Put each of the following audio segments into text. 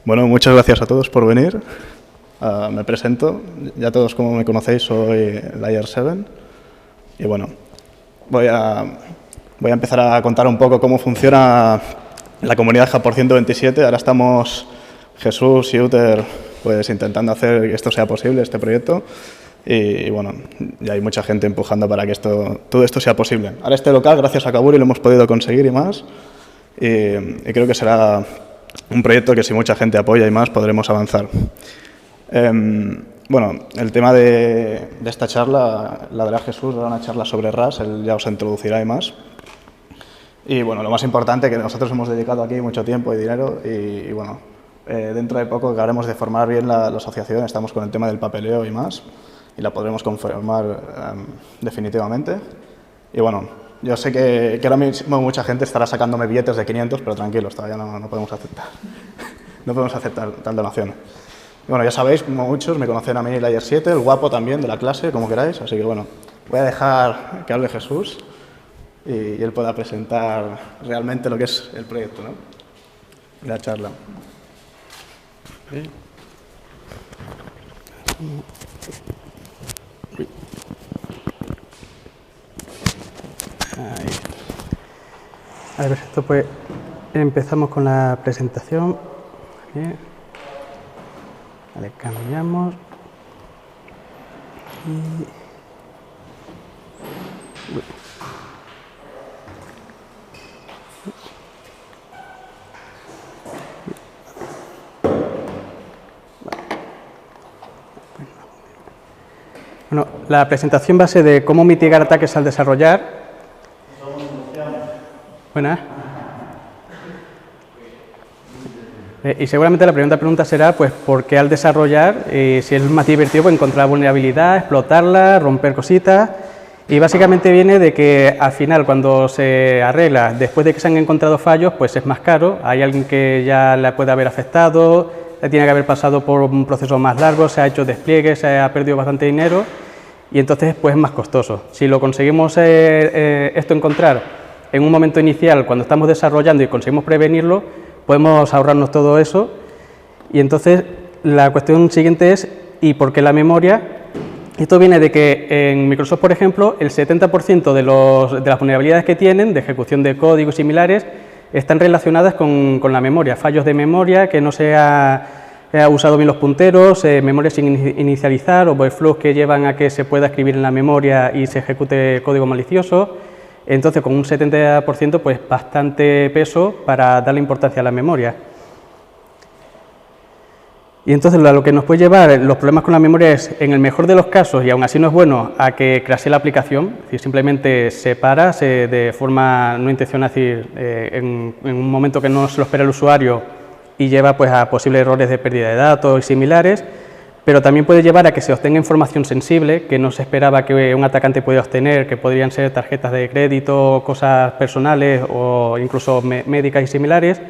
Bueno, muchas gracias a todos por venir. Me presento. Ya todos, como me conocéis, soy Layer 7. Y bueno, voy a empezar a contar un poco cómo funciona la comunidad JAP por 127. Ahora estamos Jesús y Uter pues intentando hacer que esto sea posible, este proyecto. Y bueno, ya hay mucha gente empujando para que todo esto sea posible. Ahora este local, gracias a Kaburi, lo hemos podido conseguir y más. Y creo que será un proyecto que si mucha gente apoya y más podremos avanzar. Bueno, el tema de esta charla la dará Jesús, dará una charla sobre RAS, él ya os introducirá y más. Y bueno, lo más importante, que nosotros hemos dedicado aquí mucho tiempo y dinero y bueno, dentro de poco acabaremos de formar bien la asociación, estamos con el tema del papeleo y más, y la podremos conformar definitivamente. Y bueno, yo sé que ahora mismo mucha gente estará sacándome billetes de 500, pero tranquilos, todavía no podemos aceptar. No podemos aceptar tal donación. Y bueno, ya sabéis, muchos me conocen a mí, Layer 7, el guapo también de la clase, como queráis, así que bueno, voy a dejar que hable Jesús y él pueda presentar realmente lo que es el proyecto, ¿no? Y la charla. Ahí. A ver, esto pues empezamos con la presentación. Bien. Vale, cambiamos. Bueno, la presentación va a ser de cómo mitigar ataques al desarrollar. Buenas. Y seguramente la pregunta será, pues, ¿por qué al desarrollar, si es más divertido, pues, encontrar vulnerabilidad, explotarla, romper cositas? Y básicamente viene de que al final, cuando se arregla, después de que se han encontrado fallos, pues es más caro, hay alguien que ya la puede haber afectado, tiene que haber pasado por un proceso más largo, se ha hecho despliegue, se ha perdido bastante dinero y entonces pues es más costoso. Si lo conseguimos esto encontrar en un momento inicial, cuando estamos desarrollando y conseguimos prevenirlo, podemos ahorrarnos todo eso. Y entonces la cuestión siguiente es, ¿y por qué la memoria? Esto viene de que en Microsoft, por ejemplo, el 70% de las vulnerabilidades que tienen, de ejecución de código y similares, están relacionadas con la memoria, fallos de memoria, que no se ha usado bien los punteros, memoria sin inicializar, overflows que llevan a que se pueda escribir en la memoria y se ejecute código malicioso. Entonces, con un 70%, pues bastante peso para darle importancia a la memoria. Y entonces lo que nos puede llevar los problemas con la memoria es, en el mejor de los casos, y aún así no es bueno, a que crashee la aplicación, es decir, simplemente se para de forma no intencional, es decir, en un momento que no se lo espera el usuario y lleva pues, a posibles errores de pérdida de datos y similares, pero también puede llevar a que se obtenga información sensible que no se esperaba que un atacante pudiera obtener, que podrían ser tarjetas de crédito, cosas personales o incluso médicas y similares.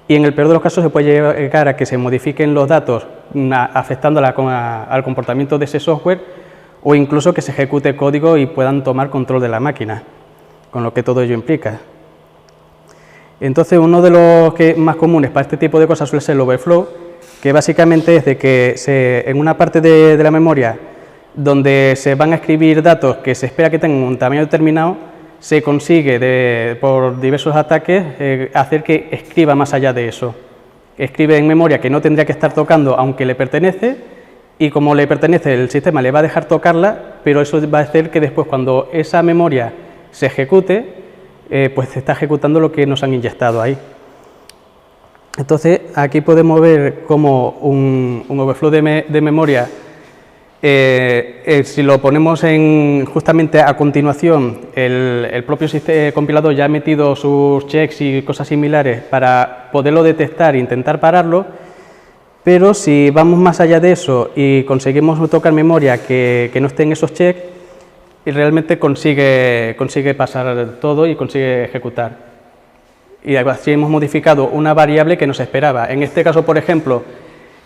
Y en el peor de los casos se puede llegar a que se modifiquen los datos afectando al comportamiento de ese software o incluso que se ejecute código y puedan tomar control de la máquina, con lo que todo ello implica. Entonces, uno de los más comunes para este tipo de cosas suele ser el overflow, que básicamente es de que en una parte de la memoria donde se van a escribir datos que se espera que tengan un tamaño determinado, se consigue por diversos ataques hacer que escriba más allá de eso. Escribe en memoria que no tendría que estar tocando aunque le pertenece y como le pertenece el sistema le va a dejar tocarla, pero eso va a hacer que después cuando esa memoria se ejecute, pues se está ejecutando lo que nos han inyectado ahí. Entonces aquí podemos ver como un overflow de memoria. Si lo ponemos justamente a continuación, el propio compilador ya ha metido sus checks y cosas similares para poderlo detectar e intentar pararlo, pero si vamos más allá de eso y conseguimos tocar memoria que no esté en esos checks, y realmente consigue pasar todo y consigue ejecutar. Y así hemos modificado una variable que no se esperaba. En este caso, por ejemplo,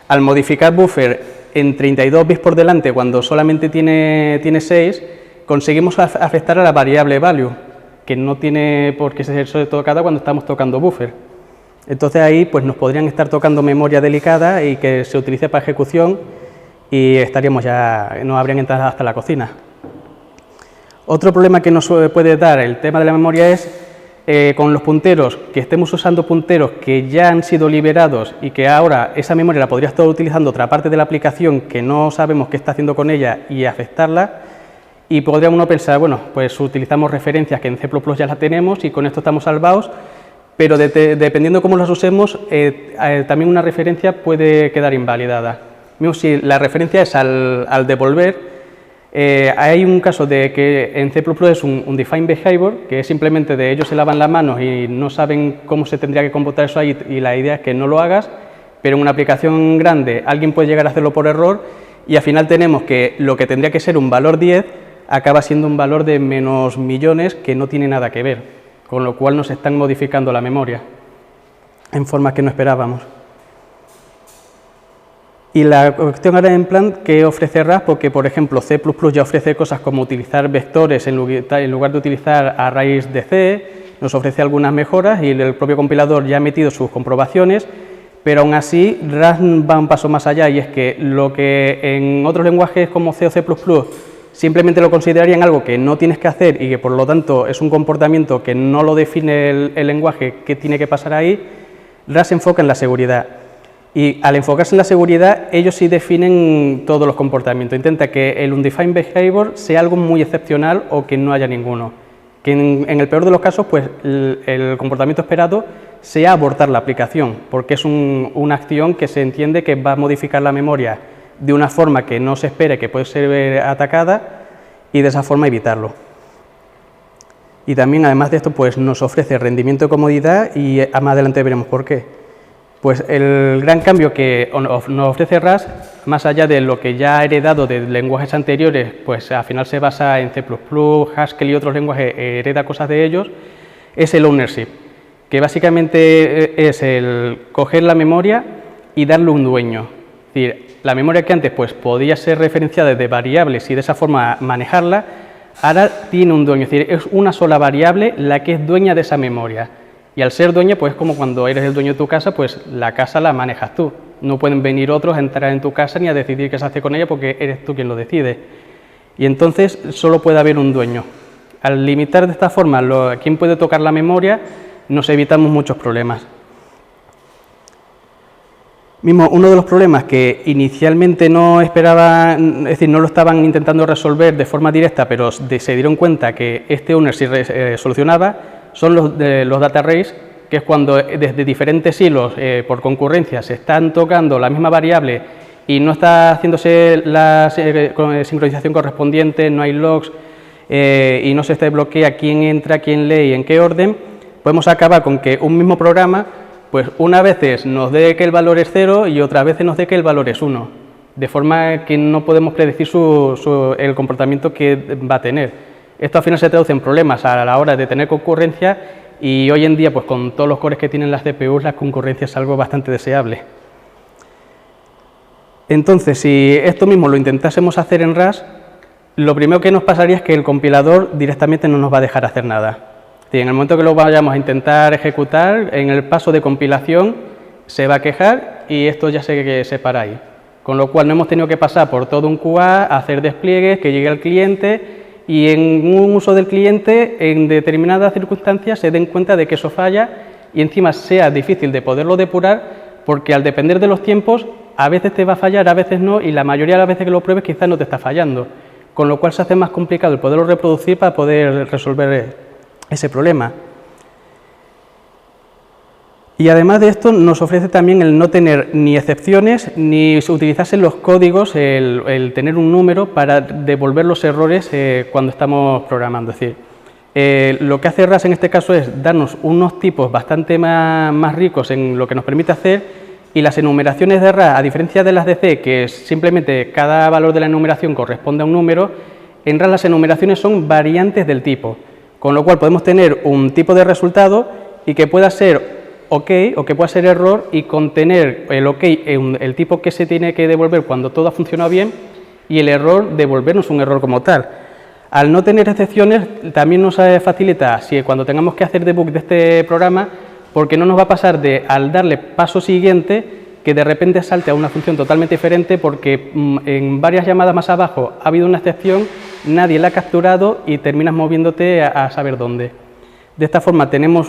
al modificar buffer en 32 bits por delante, cuando solamente tiene 6, conseguimos afectar a la variable value, que no tiene por qué ser tocada cuando estamos tocando buffer. Entonces ahí pues nos podrían estar tocando memoria delicada y que se utilice para ejecución y nos habrían entrado hasta la cocina. Otro problema que nos puede dar el tema de la memoria es con los punteros, que estemos usando punteros que ya han sido liberados y que ahora esa memoria la podría estar utilizando otra parte de la aplicación que no sabemos qué está haciendo con ella y afectarla. Y podría uno pensar, bueno, pues utilizamos referencias que en C++ ya las tenemos y con esto estamos salvados, pero dependiendo cómo las usemos, también una referencia puede quedar invalidada. Mismo si la referencia es al devolver, hay un caso de que en C++ es un define behavior, que es simplemente de ellos se lavan las manos y no saben cómo se tendría que computar eso ahí y la idea es que no lo hagas, pero en una aplicación grande alguien puede llegar a hacerlo por error y al final tenemos que lo que tendría que ser un valor 10 acaba siendo un valor de menos millones que no tiene nada que ver, con lo cual nos están modificando la memoria en formas que no esperábamos. Y la cuestión ahora en plan que ofrece RAS, porque por ejemplo C++ ya ofrece cosas como utilizar vectores en lugar de utilizar arrays de C, nos ofrece algunas mejoras y el propio compilador ya ha metido sus comprobaciones, pero aún así RAS va un paso más allá y es que lo que en otros lenguajes como C o C++ simplemente lo considerarían algo que no tienes que hacer y que por lo tanto es un comportamiento que no lo define el lenguaje que tiene que pasar ahí, RAS se enfoca en la seguridad. Y al enfocarse en la seguridad, ellos sí definen todos los comportamientos. Intenta que el undefined behavior sea algo muy excepcional o que no haya ninguno. Que en el peor de los casos, pues el comportamiento esperado sea abortar la aplicación, porque es una acción que se entiende que va a modificar la memoria de una forma que no se espere que puede ser atacada y de esa forma evitarlo. Y también, además de esto, pues nos ofrece rendimiento y comodidad y más adelante veremos por qué. Pues el gran cambio que nos ofrece RAS, más allá de lo que ya ha heredado de lenguajes anteriores, pues al final se basa en C++, Haskell y otros lenguajes, hereda cosas de ellos, es el ownership, que básicamente es el coger la memoria y darle un dueño. Es decir, la memoria que antes pues, podía ser referenciada de variables y de esa forma manejarla, ahora tiene un dueño, es decir, es una sola variable la que es dueña de esa memoria. Y al ser dueña, pues como cuando eres el dueño de tu casa, pues la casa la manejas tú. No pueden venir otros a entrar en tu casa ni a decidir qué se hace con ella porque eres tú quien lo decide. Y entonces solo puede haber un dueño. Al limitar de esta forma a quién puede tocar la memoria, nos evitamos muchos problemas. Mismo, uno de los problemas que inicialmente no esperaban, es decir, no lo estaban intentando resolver de forma directa, pero se dieron cuenta que este owner sí solucionaba, son los data arrays, que es cuando desde diferentes hilos por concurrencia se están tocando la misma variable y no está haciéndose la sincronización correspondiente, no hay logs y no se bloquea quién entra, quién lee y en qué orden, podemos acabar con que un mismo programa, pues unas veces nos dé que el valor es 0 y otras veces nos dé que el valor es 1, de forma que no podemos predecir el comportamiento que va a tener. Esto al final se traduce en problemas a la hora de tener concurrencia y hoy en día, pues con todos los cores que tienen las CPUs, la concurrencia es algo bastante deseable. Entonces, si esto mismo lo intentásemos hacer en RAS, lo primero que nos pasaría es que el compilador directamente no nos va a dejar hacer nada. En el momento que lo vayamos a intentar ejecutar, en el paso de compilación se va a quejar y esto ya se para ahí. Con lo cual no hemos tenido que pasar por todo un QA, hacer despliegues, que llegue al cliente y en un uso del cliente, en determinadas circunstancias, se den cuenta de que eso falla y encima sea difícil de poderlo depurar porque al depender de los tiempos, a veces te va a fallar, a veces no y la mayoría de las veces que lo pruebes quizás no te está fallando. Con lo cual se hace más complicado el poderlo reproducir para poder resolver ese problema. Y además de esto nos ofrece también el no tener ni excepciones ni utilizarse los códigos, el tener un número para devolver los errores cuando estamos programando. Es decir, lo que hace RAS en este caso es darnos unos tipos bastante más ricos en lo que nos permite hacer y las enumeraciones de RAS, a diferencia de las de C, que simplemente cada valor de la enumeración corresponde a un número, en RAS las enumeraciones son variantes del tipo, con lo cual podemos tener un tipo de resultado y que pueda ser OK o que pueda ser error y contener el OK el tipo que se tiene que devolver cuando todo ha funcionado bien y el error devolvernos un error como tal. Al no tener excepciones también nos facilita, si cuando tengamos que hacer debug de este programa, porque no nos va a pasar de, al darle paso siguiente, que de repente salte a una función totalmente diferente porque en varias llamadas más abajo ha habido una excepción, nadie la ha capturado y terminas moviéndote a saber dónde. De esta forma tenemos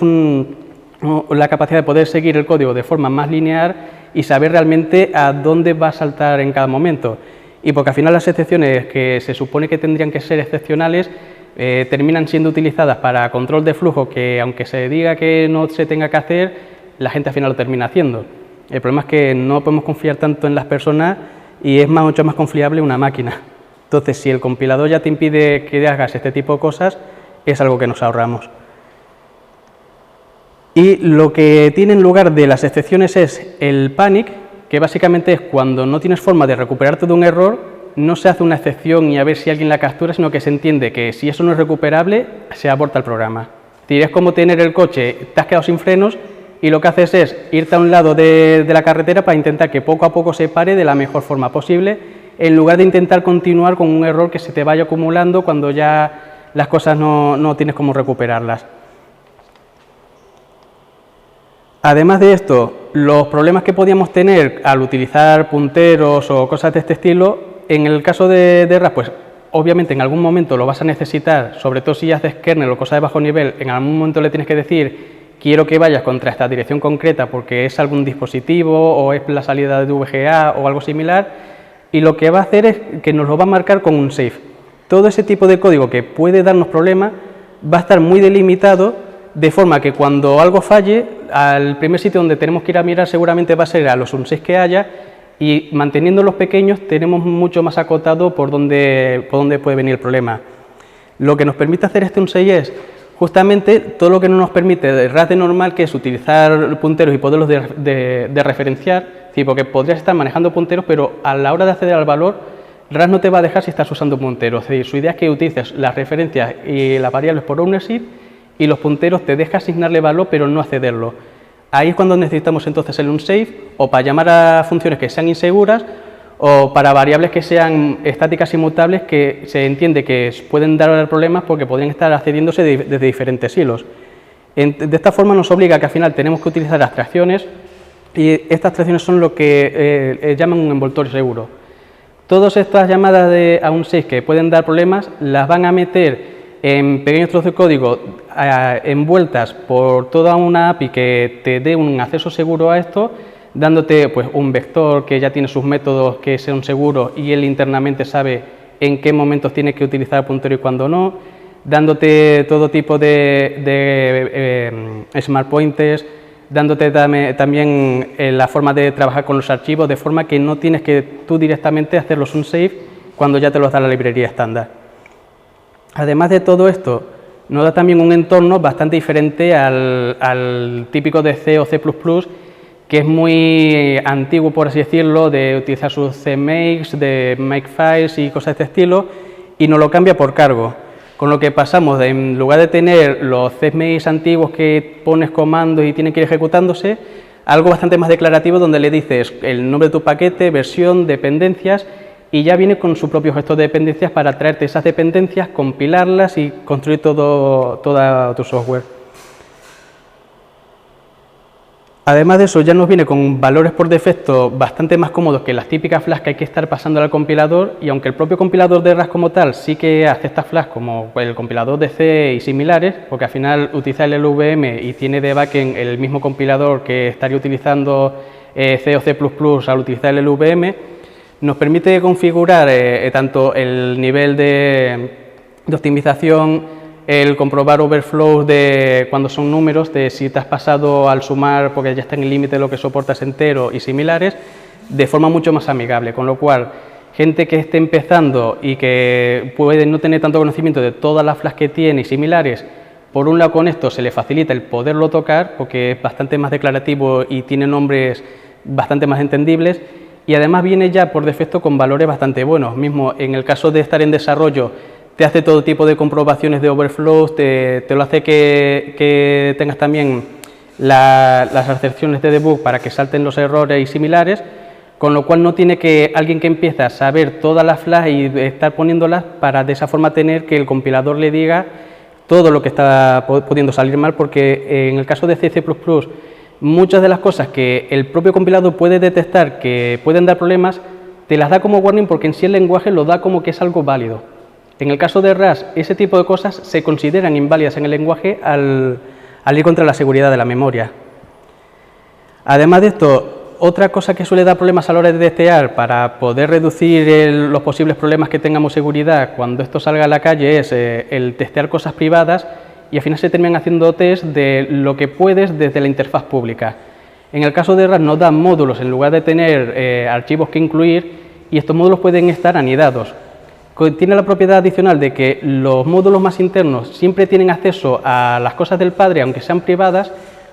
la capacidad de poder seguir el código de forma más lineal y saber realmente a dónde va a saltar en cada momento. Y porque al final las excepciones que se supone que tendrían que ser excepcionales terminan siendo utilizadas para control de flujo que, aunque se diga que no se tenga que hacer, la gente al final lo termina haciendo. El problema es que no podemos confiar tanto en las personas y es mucho más confiable una máquina. Entonces, si el compilador ya te impide que hagas este tipo de cosas, es algo que nos ahorramos. Y lo que tiene en lugar de las excepciones es el panic, que básicamente es cuando no tienes forma de recuperarte de un error, no se hace una excepción y a ver si alguien la captura, sino que se entiende que si eso no es recuperable, se aborta el programa. Es decir, es como tener el coche, te has quedado sin frenos y lo que haces es irte a un lado de la carretera para intentar que poco a poco se pare de la mejor forma posible, en lugar de intentar continuar con un error que se te vaya acumulando cuando ya las cosas no tienes cómo recuperarlas. Además de esto, los problemas que podíamos tener al utilizar punteros o cosas de este estilo, en el caso de RAS, pues obviamente en algún momento lo vas a necesitar, sobre todo si haces kernel o cosas de bajo nivel, en algún momento le tienes que decir quiero que vayas contra esta dirección concreta porque es algún dispositivo o es la salida de VGA o algo similar, y lo que va a hacer es que nos lo va a marcar con un safe. Todo ese tipo de código que puede darnos problemas va a estar muy delimitado, de forma que cuando algo falle, al primer sitio donde tenemos que ir a mirar seguramente va a ser a los unsafe que haya, y manteniendo los pequeños tenemos mucho más acotado por dónde puede venir el problema. Lo que nos permite hacer este unsafe es justamente todo lo que no nos permite el RAS de normal, que es utilizar punteros y poderlos de referenciar, ¿sí? Porque podrías estar manejando punteros, pero a la hora de acceder al valor, RAS no te va a dejar si estás usando punteros. Es decir, su idea es que utilices las referencias y las variables por ownership, y los punteros te deja asignarle valor, pero no accederlo. Ahí es cuando necesitamos entonces el unsafe, o para llamar a funciones que sean inseguras, o para variables que sean estáticas inmutables, que se entiende que pueden dar problemas porque podrían estar accediéndose desde diferentes hilos. De esta forma nos obliga a que al final tenemos que utilizar abstracciones, y estas abstracciones son lo que llaman un envoltorio seguro. Todas estas llamadas a unsafe que pueden dar problemas las van a meter en pequeños trozos de código envueltas por toda una API que te dé un acceso seguro a esto, dándote pues un vector que ya tiene sus métodos que son seguros y él internamente sabe en qué momentos tienes que utilizar el puntero y cuándo no, dándote todo tipo de smart pointers, dándote también la forma de trabajar con los archivos, de forma que no tienes que tú directamente hacerlos un save cuando ya te los da la librería estándar. Además de todo esto, nos da también un entorno bastante diferente al típico de C o C++, que es muy antiguo, por así decirlo, de utilizar sus CMakes, de Makefiles y cosas de este estilo, y nos lo cambia por cargo. Con lo que pasamos, en lugar de tener los CMakes antiguos que pones comandos y tienen que ir ejecutándose, algo bastante más declarativo donde le dices el nombre de tu paquete, versión, dependencias, y ya viene con su propio gestor de dependencias para traerte esas dependencias, compilarlas y construir todo tu software. Además de eso, ya nos viene con valores por defecto bastante más cómodos que las típicas flags que hay que estar pasando al compilador, y aunque el propio compilador de RAS como tal sí que acepta flags como el compilador de C y similares, porque al final utiliza el LVM y tiene de backend el mismo compilador que estaría utilizando C o C++ al utilizar el LVM, nos permite configurar tanto el nivel de optimización, el comprobar overflows de cuando son números, de si te has pasado al sumar porque ya está en el límite de lo que soportas entero y similares, de forma mucho más amigable, con lo cual gente que esté empezando y que puede no tener tanto conocimiento de todas las flags que tiene y similares, por un lado con esto se le facilita el poderlo tocar porque es bastante más declarativo y tiene nombres bastante más entendibles. Y además viene ya por defecto con valores bastante buenos. Mismo en el caso de estar en desarrollo, te hace todo tipo de comprobaciones de overflows, te lo hace que tengas también las excepciones de debug para que salten los errores y similares, con lo cual no tiene que alguien que empieza a saber todas las flags y estar poniéndolas para de esa forma tener que el compilador le diga todo lo que está pudiendo salir mal, porque en el caso de C++, muchas de las cosas que el propio compilador puede detectar que pueden dar problemas, te las da como warning porque en sí el lenguaje lo da como que es algo válido. En el caso de RAS, ese tipo de cosas se consideran inválidas en el lenguaje al ir contra la seguridad de la memoria. Además de esto, otra cosa que suele dar problemas a la hora de testear para poder reducir los posibles problemas que tengamos seguridad cuando esto salga a la calle es el testear cosas privadas, y al final se terminan haciendo test de lo que puedes desde la interfaz pública. En el caso de RAS nos dan módulos en lugar de tener archivos que incluir, y estos módulos pueden estar anidados. Tiene la propiedad adicional de que los módulos más internos siempre tienen acceso a las cosas del padre, aunque sean privadas,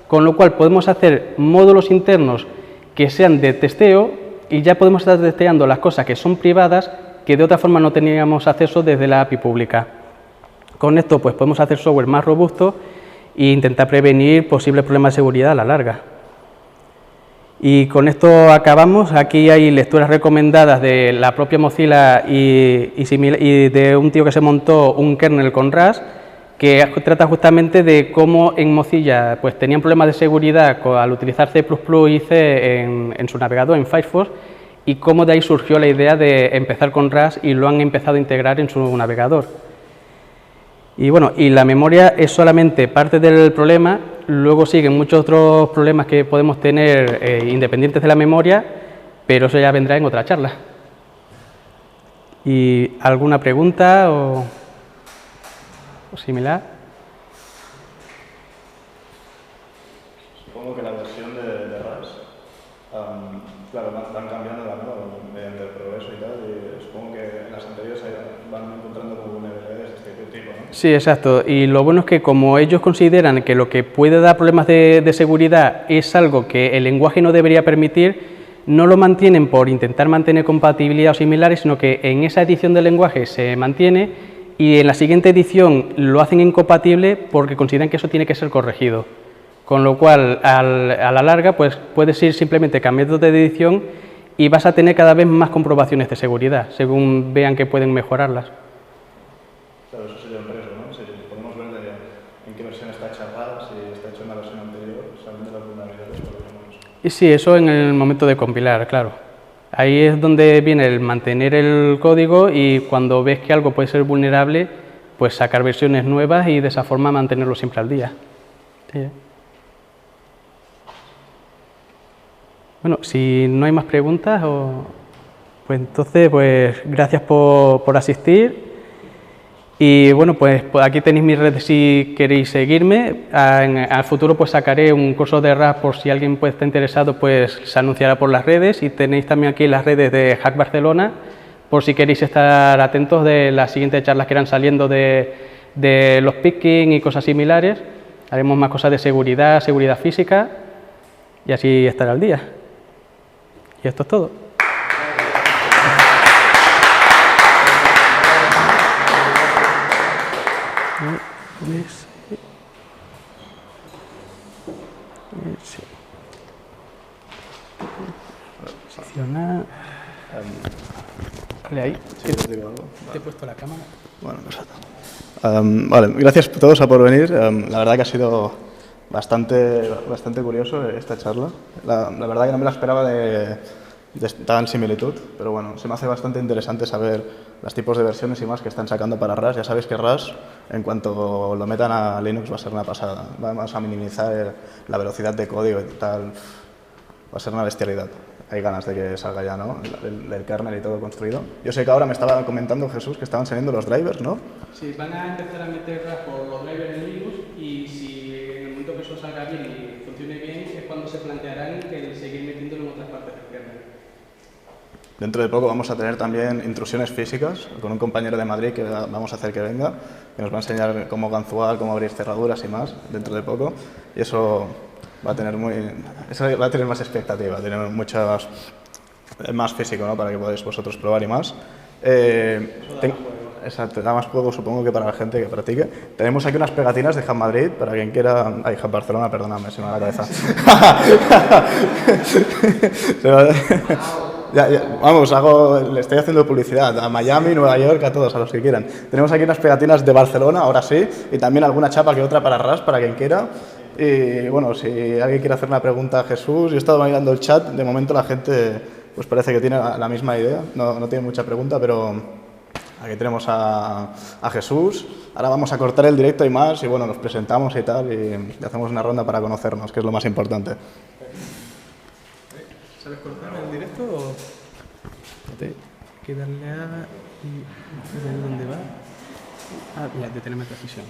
con lo cual podemos hacer módulos internos que sean de testeo y ya podemos estar testeando las cosas que son privadas que de otra forma no teníamos acceso desde la API pública. Con esto pues podemos hacer software más robusto e intentar prevenir posibles problemas de seguridad a la larga. Y con esto acabamos. Aquí hay lecturas recomendadas de la propia Mozilla y de un tío que se montó un kernel con RAS, que trata justamente de cómo en Mozilla pues tenían problemas de seguridad al utilizar C++ y C en su navegador, en Firefox, y cómo de ahí surgió la idea de empezar con RAS y lo han empezado a integrar en su navegador. Y bueno, y la memoria es solamente parte del problema, luego siguen muchos otros problemas que podemos tener independientes de la memoria, pero eso ya vendrá en otra charla. ¿Y alguna pregunta o similar? Supongo que la versión de RAS, claro, van cambiando mediante el progreso y tal, y supongo que en las anteriores van encontrando como vulnerabilidades de este tipo, ¿no? Sí, exacto. Y lo bueno es que como ellos consideran que lo que puede dar problemas de seguridad es algo que el lenguaje no debería permitir, no lo mantienen por intentar mantener compatibilidad o similares, sino que en esa edición del lenguaje se mantiene y en la siguiente edición lo hacen incompatible porque consideran que eso tiene que ser corregido. Con lo cual, a la larga, pues puedes ir simplemente cambiando de edición y vas a tener cada vez más comprobaciones de seguridad, según vean que pueden mejorarlas. Claro, eso sería un riesgo, ¿no? Si podemos ver en qué versión está hecha RAS, si está hecho en la versión anterior, solamente las vulnerabilidades podríamos... Y sí, eso en el momento de compilar, claro. Ahí es donde viene el mantener el código y cuando ves que algo puede ser vulnerable, pues sacar versiones nuevas y de esa forma mantenerlo siempre al día. Sí. Bueno, si no hay más preguntas, pues entonces, pues gracias por asistir. Y bueno, pues aquí tenéis mis redes si queréis seguirme. Al futuro pues sacaré un curso de RAS por si alguien pues, está interesado, pues se anunciará por las redes. Y tenéis también aquí las redes de Hack Barcelona, por si queréis estar atentos de las siguientes charlas que irán saliendo de los picking y cosas similares. Haremos más cosas de seguridad física y así estar al día. Y esto es todo. Posicionar. Vale, ahí. Sí, te digo algo. Te he puesto la cámara. Bueno, perfecto. Vale, gracias a todos por venir. La verdad que ha sido bastante curioso esta charla. La verdad que no me la esperaba de tan similitud, pero bueno, se me hace bastante interesante saber los tipos de versiones y más que están sacando para RAS. Ya sabéis que RAS, en cuanto lo metan a Linux, va a ser una pasada. Vamos a minimizar la velocidad de código y tal. Va a ser una bestialidad. Hay ganas de que salga ya, ¿no? El kernel y todo construido. Yo sé que ahora me estaba comentando Jesús que estaban saliendo los drivers, ¿no? Sí, van a empezar a meter RAS por los drivers en Linux y si en el momento que eso salga bien y funcione bien es cuando se plantearán el seguir metiéndolo en otras partes del kernel. Dentro de poco vamos a tener también intrusiones físicas con un compañero de Madrid que vamos a hacer que venga, que nos va a enseñar cómo ganzuar, cómo abrir cerraduras y más dentro de poco. Y eso va a tener más expectativa, tener muchas más físico, ¿no? Para que podáis vosotros probar y más. Exacto, da más juego supongo que para la gente que practique. Tenemos aquí unas pegatinas de Hack Madrid para quien quiera... Ay, Hack Barcelona, perdóname, se me va la cabeza. Vamos, le estoy haciendo publicidad a Miami, Nueva York, a todos, a los que quieran. Tenemos aquí unas pegatinas de Barcelona, ahora sí, y también alguna chapa que otra para RAS, para quien quiera. Y bueno, si alguien quiere hacer una pregunta a Jesús, yo he estado mirando el chat, de momento la gente pues parece que tiene la misma idea, no tiene mucha pregunta, pero aquí tenemos a Jesús. Ahora vamos a cortar el directo y más, y bueno, nos presentamos y tal, y hacemos una ronda para conocernos, que es lo más importante. ¿Sabes cortar el directo o...? Hay que darle a... ¿Dónde va? Ah, mira, detenerme precisión.